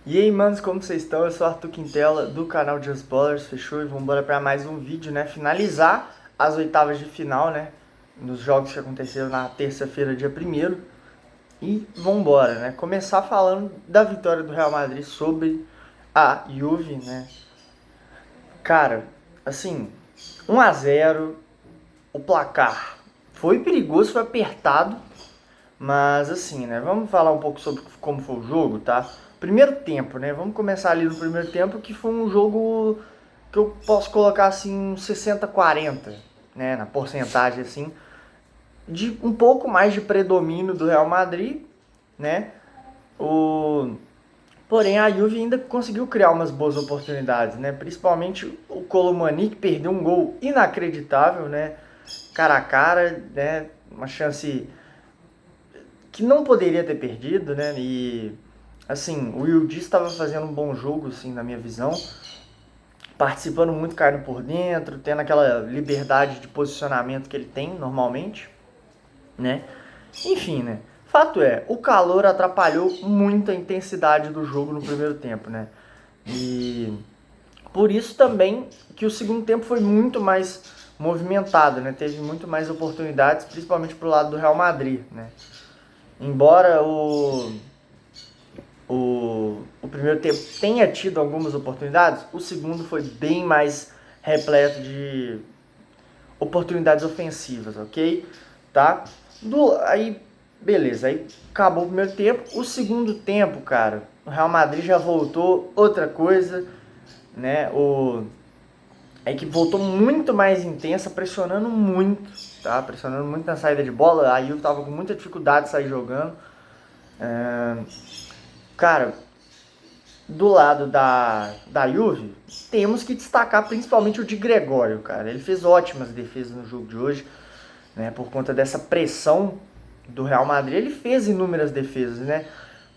E aí, manos, como vocês estão? Eu sou o Arthur Quintela, do canal Just Ballers, fechou? E vamos embora para mais um vídeo, né? Finalizar as oitavas de final, né? Nos jogos que aconteceram na terça-feira, dia 1º. E vambora, né? Começar falando da vitória do Real Madrid sobre a Juve, né? Cara, assim, 1-0, o placar foi perigoso, foi apertado, mas assim, né? Vamos falar um pouco sobre como foi o jogo, tá? Primeiro tempo, né? Vamos começar ali no primeiro tempo, que foi um jogo que eu posso colocar assim uns 60-40, né? Na porcentagem assim, de um pouco mais de predomínio do Real Madrid, né? O Porém, a Juve ainda conseguiu criar umas boas oportunidades, né? Principalmente o Colomani, que perdeu um gol inacreditável, né? Cara a cara, né? Uma chance que não poderia ter perdido, né? E assim, o Yildiz estava fazendo um bom jogo, assim, na minha visão, participando muito, caindo por dentro, tendo aquela liberdade de posicionamento que ele tem normalmente, né? Enfim, né? Fato é, o calor atrapalhou muito a intensidade do jogo no primeiro tempo, né? E por isso também que o segundo tempo foi muito mais movimentado, né? Teve muito mais oportunidades, principalmente pro lado do Real Madrid, né? Embora o primeiro tempo tenha tido algumas oportunidades, o segundo foi bem mais repleto de oportunidades ofensivas, ok? Tá? Aí, beleza, aí acabou o primeiro tempo. O segundo tempo, cara, o Real Madrid já voltou outra coisa, né? A equipe voltou muito mais intensa, pressionando muito, tá? Pressionando muito na saída de bola. A Juve tava com muita dificuldade de sair jogando. Cara, do lado da Juve, temos que destacar principalmente o de Gregório, cara. Ele fez ótimas defesas no jogo de hoje, né? Por conta dessa pressão do Real Madrid, ele fez inúmeras defesas, né?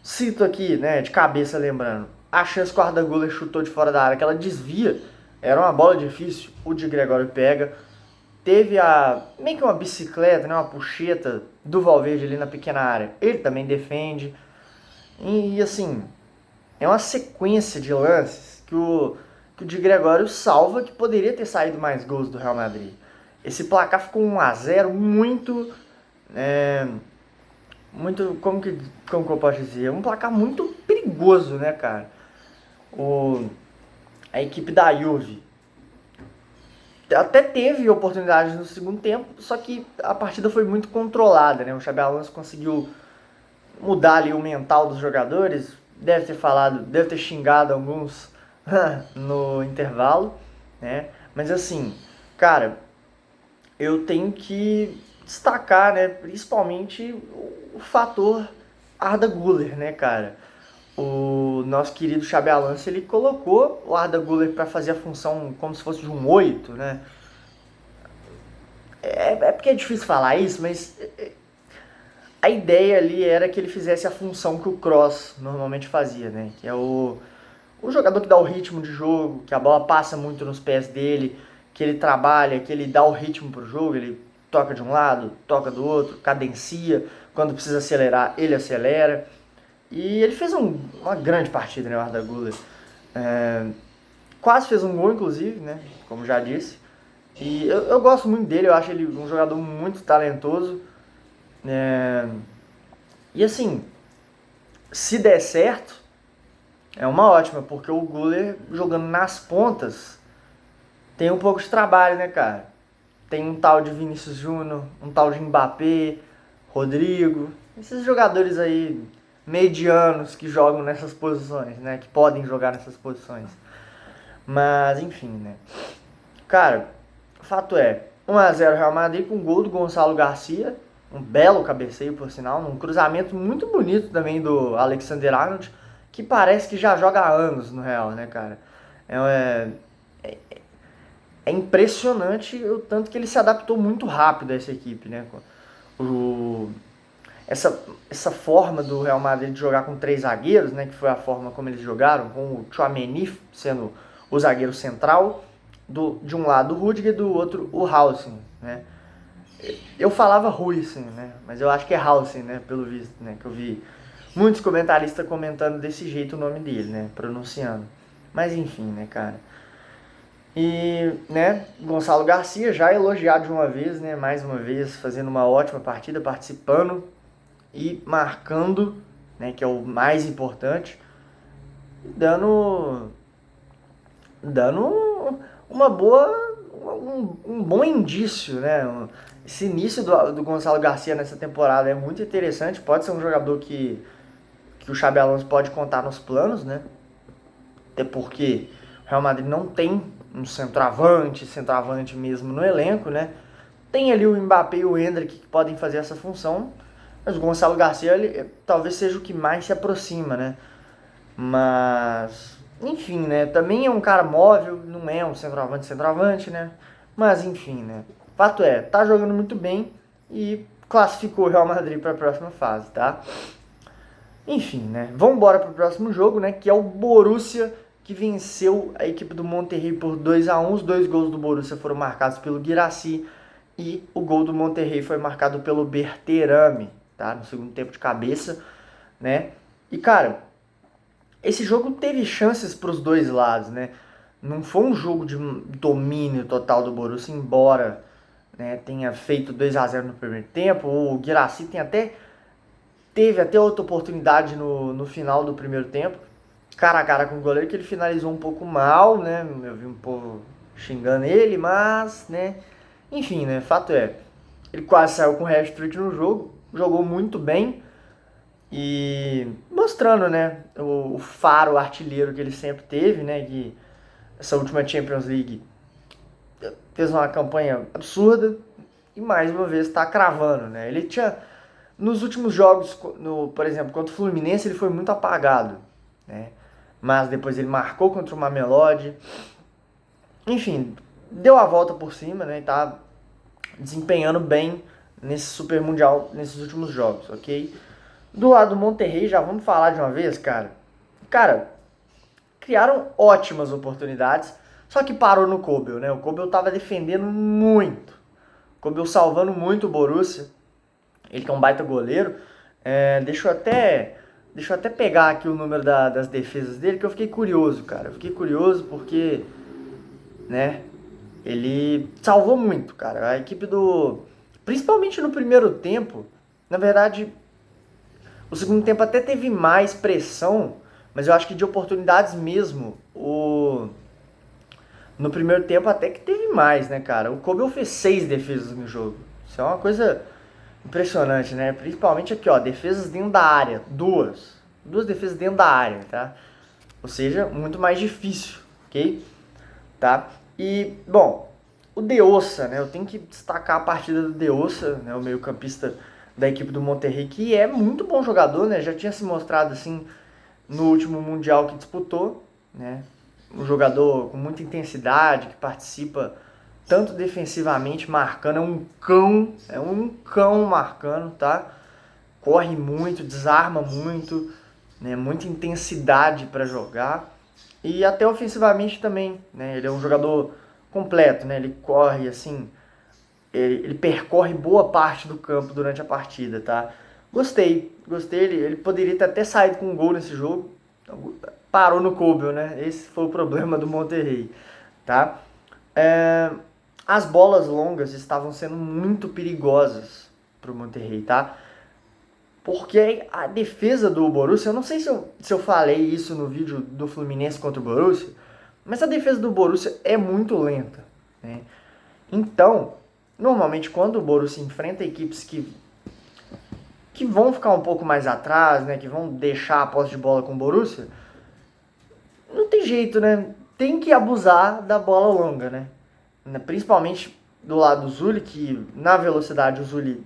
Cito aqui, né, de cabeça lembrando, a chance que o Arda Güler chutou de fora da área, que ela desvia, era uma bola difícil, o de Gregório pega. Teve meio que uma bicicleta, né, uma puxeta do Valverde ali na pequena área, ele também defende. E assim, é uma sequência de lances que o de Gregório salva, que poderia ter saído mais gols do Real Madrid. Esse placar ficou 1-0 muito, é, muito, como que eu posso dizer? Um placar muito perigoso, né, cara? O, a equipe da Juve até teve oportunidades no segundo tempo, só que a partida foi muito controlada, né? O Xabi Alonso conseguiu mudar ali o mental dos jogadores, deve ter falado, deve ter xingado alguns no intervalo, né? Mas assim, cara, eu tenho que destacar, né, principalmente o fator Arda Güler, né, cara? O nosso querido Xabi Alonso, ele colocou o Arda Güler para fazer a função como se fosse de um 8, né? É porque é difícil falar isso, mas a ideia ali era que ele fizesse a função que o Kroos normalmente fazia, né? Que é o jogador que dá o ritmo de jogo, que a bola passa muito nos pés dele, que ele trabalha, que ele dá o ritmo pro jogo, ele toca de um lado, toca do outro, cadencia, quando precisa acelerar, ele acelera. E ele fez uma grande partida, né, o Arda Güler. É, quase fez um gol, inclusive, né, como já disse. E eu gosto muito dele, eu acho ele um jogador muito talentoso. É, e assim, se der certo, é uma ótima, porque o Güler jogando nas pontas tem um pouco de trabalho, né, cara? Tem um tal de Vinícius Júnior, um tal de Mbappé, Rodrigo, esses jogadores aí medianos que jogam nessas posições, né? Que podem jogar nessas posições. Mas, enfim, né? Cara, fato é, 1-0 Real Madrid com gol do Gonçalo Garcia, um belo cabeceio, por sinal, num cruzamento muito bonito também do Alexander-Arnold, que parece que já joga há anos no Real, né, cara? É, é, é impressionante o tanto que ele se adaptou muito rápido a essa equipe, né? O, essa forma do Real Madrid de jogar com três zagueiros, né, que foi a forma como eles jogaram, com o Tchouaméni sendo o zagueiro central, de um lado o Rudiger e do outro o Hausen, né? Eu falava Huijsen, né, mas eu acho que é Hausen, né, pelo visto, né, que eu vi muitos comentaristas comentando desse jeito o nome dele, né? Pronunciando. Mas enfim, né, cara? E, né, Gonçalo Garcia já elogiado de uma vez, né? Mais uma vez, fazendo uma ótima partida, participando e marcando, né? Que é o mais importante. Dando uma boa, um bom indício, né? Esse início do Gonçalo Garcia nessa temporada é muito interessante. Pode ser um jogador que o Xabi Alonso pode contar nos planos, né? Até porque o Real Madrid não tem um centroavante mesmo no elenco, né? Tem ali o Mbappé e o Endrick que podem fazer essa função, mas o Gonçalo Garcia ele, talvez seja o que mais se aproxima, né? Mas, enfim, né? Também é um cara móvel, não é um centroavante, né? Mas, enfim, né? Fato é, tá jogando muito bem e classificou o Real Madrid para a próxima fase, tá? Enfim, né? Vamos embora pro próximo jogo, né? Que é o Borussia, que venceu a equipe do Monterrey por 2-1. Os 2 gols do Borussia foram marcados pelo Guirassy e o gol do Monterrey foi marcado pelo Berterame, tá? No segundo tempo de cabeça, né? E, cara, esse jogo teve chances para os dois lados, né? Não foi um jogo de domínio total do Borussia, embora, né, tenha feito 2-0 no primeiro tempo. O Guirassy teve até outra oportunidade no final do primeiro tempo, cara a cara com o goleiro, que ele finalizou um pouco mal, né? Eu vi um povo xingando ele, mas, né? Enfim, né? Fato é, ele quase saiu com hat-trick no jogo, jogou muito bem e mostrando, né? O faro artilheiro que ele sempre teve, né? Que essa última Champions League fez uma campanha absurda e mais uma vez está cravando, né? Ele tinha nos últimos jogos, por exemplo, contra o Fluminense, ele foi muito apagado, né? Mas depois ele marcou contra o Mamelodi. Enfim, deu a volta por cima, né? E tá desempenhando bem nesse Super Mundial, nesses últimos jogos, ok? Do lado do Monterrey, já vamos falar de uma vez, cara. Cara, criaram ótimas oportunidades, só que parou no Kobel, né? O Kobel tava defendendo muito. O Kobel salvando muito o Borussia. Ele que é um baita goleiro. Deixa eu até pegar aqui o número das defesas dele, que eu fiquei curioso, cara. Eu fiquei curioso porque, né, ele salvou muito, cara. A equipe principalmente no primeiro tempo, na verdade, o segundo tempo até teve mais pressão, mas eu acho que de oportunidades mesmo, no primeiro tempo até que teve mais, né, cara. O Kobel fez 6 defesas no jogo. Isso é uma coisa impressionante, né? Principalmente aqui, ó, defesas dentro da área. Duas defesas dentro da área, tá? Ou seja, muito mais difícil, ok? Tá? E, bom, o De Ossa, né? Eu tenho que destacar a partida do De Ossa, né? O meio-campista da equipe do Monterrey, que é muito bom jogador, né? Já tinha se mostrado assim no último Mundial que disputou, né? Um jogador com muita intensidade, que participa tanto defensivamente, marcando, é um cão marcando, tá? Corre muito, desarma muito, né? Muita intensidade para jogar. E até ofensivamente também, né? Ele é um jogador completo, né? Ele corre assim, ele percorre boa parte do campo durante a partida, tá? Gostei, ele poderia ter até saído com um gol nesse jogo, parou no Kobel, né? Esse foi o problema do Monterrey, tá? As bolas longas estavam sendo muito perigosas pro Monterrey, tá? Porque a defesa do Borussia, eu não sei se eu falei isso no vídeo do Fluminense contra o Borussia, mas a defesa do Borussia é muito lenta, né? Então, normalmente quando o Borussia enfrenta equipes que vão ficar um pouco mais atrás, né, que vão deixar a posse de bola com o Borussia, não tem jeito, né? Tem que abusar da bola longa, né? Principalmente do lado do Zulli, que na velocidade o Zulli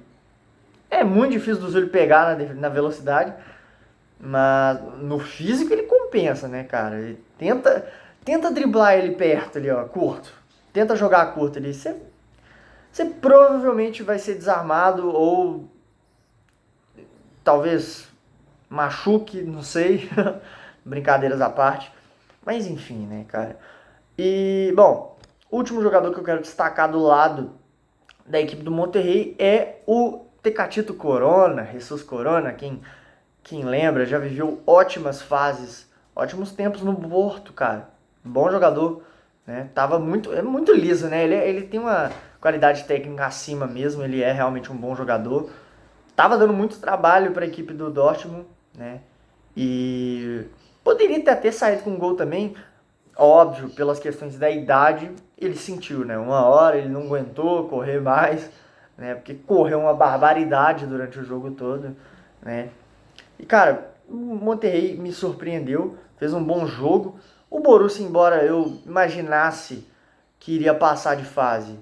é muito difícil do Zulli pegar na velocidade, mas no físico ele compensa, né, cara? Ele tenta driblar ele perto ali, ó, curto. Tenta jogar curto ali. Você provavelmente vai ser desarmado ou talvez machuque, não sei. Brincadeiras à parte. Mas enfim, né, cara? E, bom, o último jogador que eu quero destacar do lado da equipe do Monterrey é o Tecatito Corona, Jesus Corona, quem quem lembra, já viveu ótimas fases, ótimos tempos no Porto, cara. Bom jogador, né? É muito liso, né? Ele tem uma qualidade técnica acima mesmo, ele é realmente um bom jogador. Tava dando muito trabalho para a equipe do Dortmund, né? E poderia até saído com gol também, óbvio, pelas questões da idade, ele sentiu, né? Uma hora ele não aguentou correr mais, né? Porque correu uma barbaridade durante o jogo todo, né? E, cara, o Monterrey me surpreendeu, fez um bom jogo. O Borussia, embora eu imaginasse que iria passar de fase,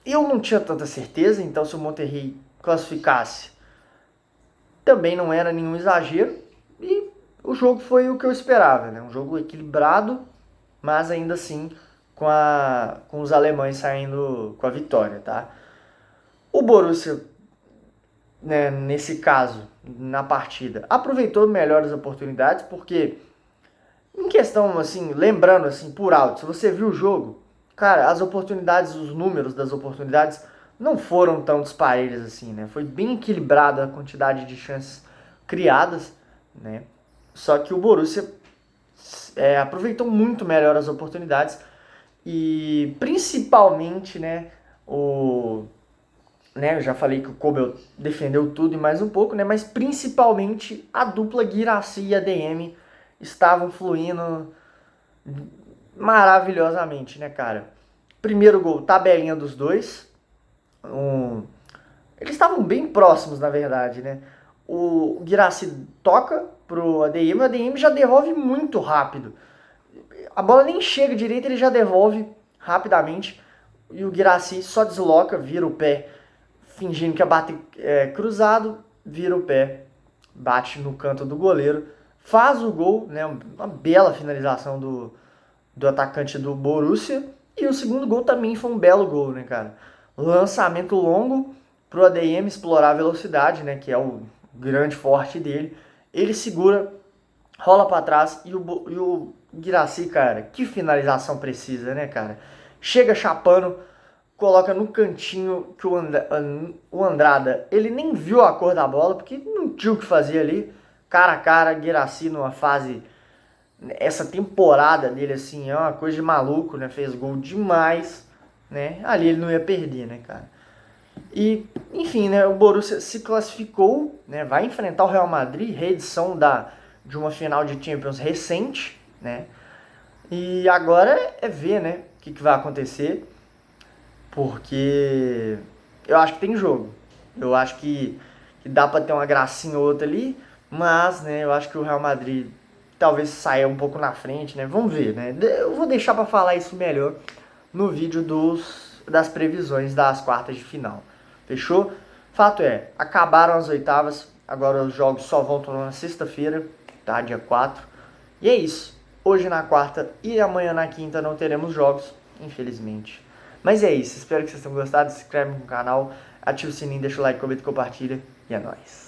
eu não tinha tanta certeza, então se o Monterrey classificasse, também não era nenhum exagero. E o jogo foi o que eu esperava, né? Um jogo equilibrado, mas ainda assim com os alemães saindo com a vitória, tá? O Borussia, né, nesse caso, na partida, aproveitou melhor as oportunidades, porque em questão, assim, lembrando, assim, por alto, se você viu o jogo, cara, as oportunidades, os números das oportunidades não foram tão dispares assim, né? Foi bem equilibrada a quantidade de chances criadas, né? Só que o Borussia aproveitou muito melhor as oportunidades e principalmente, né, eu já falei que o Kobel defendeu tudo e mais um pouco, né? Mas principalmente a dupla Guirassy e ADM estavam fluindo maravilhosamente, né, cara? Primeiro gol, tabelinha dos dois. Eles estavam bem próximos, na verdade, né? O Guirassy toca pro ADM, o ADM já devolve muito rápido. A bola nem chega direito, ele já devolve rapidamente. E o Guirassy só desloca, vira o pé, fingindo que ia bater cruzado, vira o pé, bate no canto do goleiro, faz o gol, né? Uma bela finalização do atacante do Borussia. E o segundo gol também foi um belo gol, né, cara? Lançamento longo pro ADM explorar a velocidade, né, que é o grande forte dele. Ele segura, rola para trás e o Guirassy, cara, que finalização precisa, né, cara? Chega chapando, coloca no cantinho que o Andrada, ele nem viu a cor da bola, porque não tinha o que fazer ali. Cara a cara, Guirassy numa fase... Essa temporada dele, assim, é uma coisa de maluco, né? Fez gol demais, né? Ali ele não ia perder, né, cara? E, enfim, né? O Borussia se classificou, né? Vai enfrentar o Real Madrid, reedição de uma final de Champions recente, né? E agora é ver, né? O que vai acontecer, porque eu acho que tem jogo. Eu acho que dá pra ter uma gracinha ou outra ali, mas, né? Eu acho que o Real Madrid talvez saia um pouco na frente, né? Vamos ver, né? Eu vou deixar para falar isso melhor no vídeo das previsões das quartas de final. Fechou? Fato é, acabaram as oitavas, agora os jogos só voltam na sexta-feira, tá? Dia 4. E é isso. Hoje na quarta e amanhã na quinta não teremos jogos, infelizmente. Mas é isso, espero que vocês tenham gostado, se inscreve no canal, ativa o sininho, deixa o like, comenta e compartilha. E é nóis.